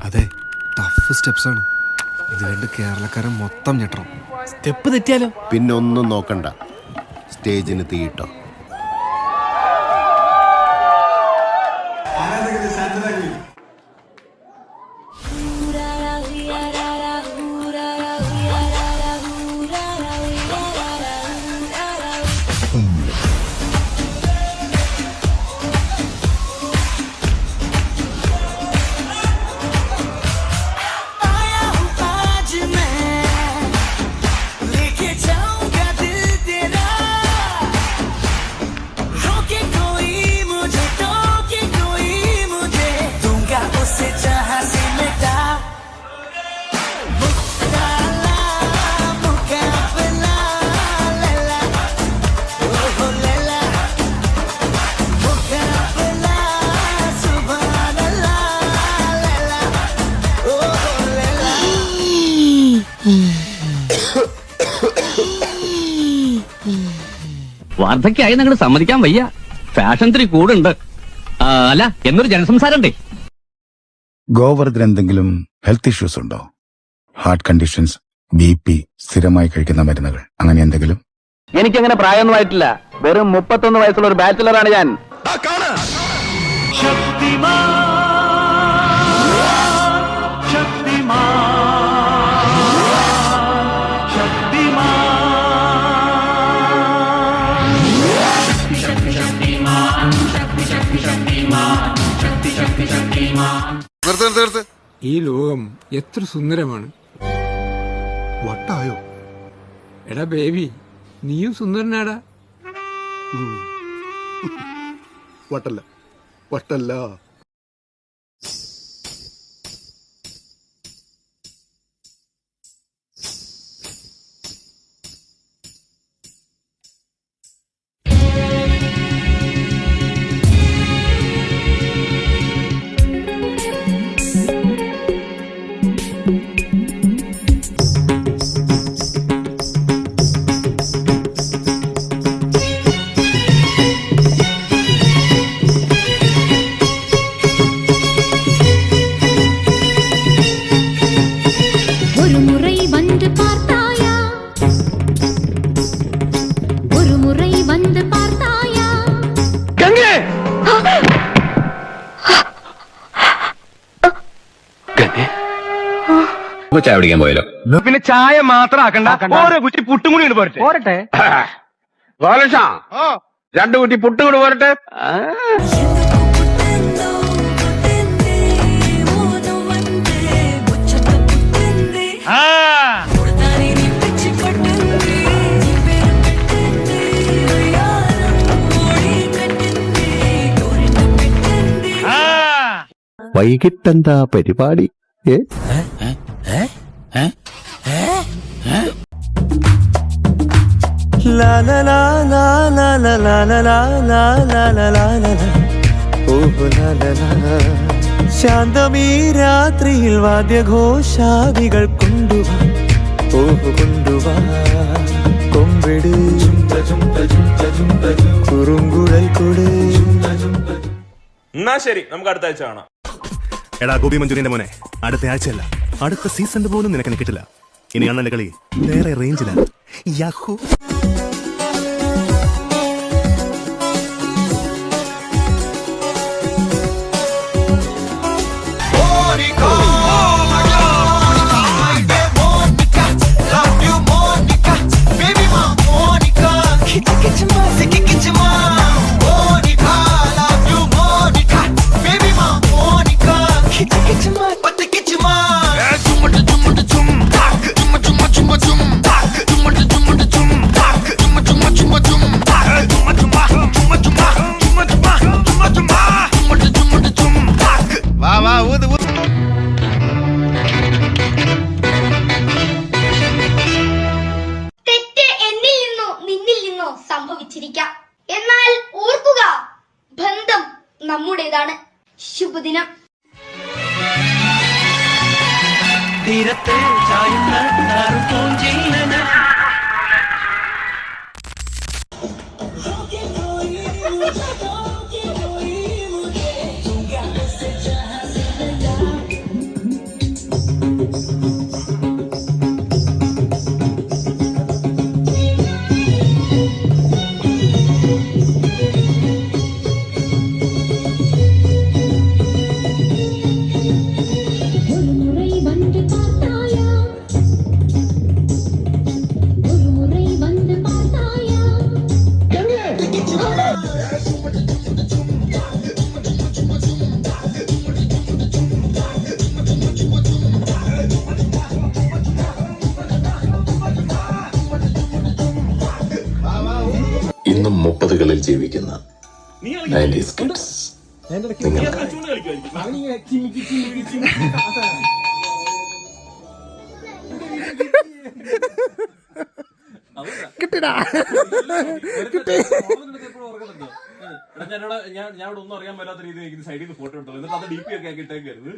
അതെ, tough steps ആണ്. ഇത് കണ്ട് കേരളക്കാരൻ മൊത്തം ഞെട്ടണം. സ്റ്റെപ്പ് തെറ്റിയാലോ? പിന്നെ ഒന്നും നോക്കണ്ട, സ്റ്റേജിന് തീയിട്ടോ. വാർദ്ധക്യായി നിങ്ങൾ സമ്മതിക്കാൻ വയ്യ. ഫാഷൻ ഇത്തിരി കൂടുണ്ട്. അല്ല, എന്നൊരു ജനസംസാരം ഉണ്ടേ. ഗോവർദ്ധൻ എന്തെങ്കിലും ഹെൽത്ത് ഇഷ്യൂസ് ഉണ്ടോ? ഹാർട്ട് കണ്ടീഷൻസ്, BP, സ്ഥിരമായി കഴിക്കുന്ന മരുന്നുകൾ, അങ്ങനെ എന്തെങ്കിലും? എനിക്കങ്ങനെ പ്രായമൊന്നും ആയിട്ടില്ല. വെറും 31 വയസ്സുള്ള ഒരു ബാച്ചിലറാണ് ഞാൻ. ഈ ലോകം എത്ര സുന്ദരമാണ്. വട്ടായോ? എടാ ബേബി, നീയും സുന്ദരനാടാ. വട്ടല്ല, വട്ടല്ല. ചായ പിടിക്കാൻ പോയല്ലോ. പിന്നെ ചായ മാത്രം ആക്കണ്ട, ഓരോ കുറ്റി പുട്ടും കൂടി പോരട്ടെ. പോരട്ടെ. 2 കുറ്റി പുട്ടും കൂടി പോരട്ടെ. വൈകിട്ടെന്താ പരിപാടി? ശാന്തമീ രാത്രിയിൽ വാദ്യഘോഷാദികൾ കൊണ്ടുവാ കൊമ്പിട് കുറുങ്കുഴൽ കൊട്. എന്നാ ശരി, നമുക്ക് അടുത്ത ആഴ്ച കാണാം. എടാ ഗോപി മഞ്ജുരിന്റെ മോനെ, അടുത്ത ആഴ്ചയല്ല, അടുത്ത സീസണിൽ പോലും നിനക്ക് കിട്ടില്ല. ഇനി അണ്ണന്റെ കളി വേറെ റേഞ്ചിലാണ്. യാഹൂ. സംഭവിച്ചിരിക്കാം. എന്നാൽ ഓർക്കുക, ബന്ധം നമ്മുടേതാണ്. ശുഭദിനം. തീരത്ത് ചായുന്ന ഇന്നും 30കളിൽ ജീവിക്കുന്ന 90s kids നിങ്ങൾക്ക് ഞാൻ ഒന്നും അറിയാൻ മേലാത്ത രീതിയിൽ സൈഡിൽ നിന്ന് ഫോട്ടോ എടുത്തത് എന്നിട്ട് അത് DP ഒക്കെ ആക്കി ഇട്ടേക്കായിരുന്നു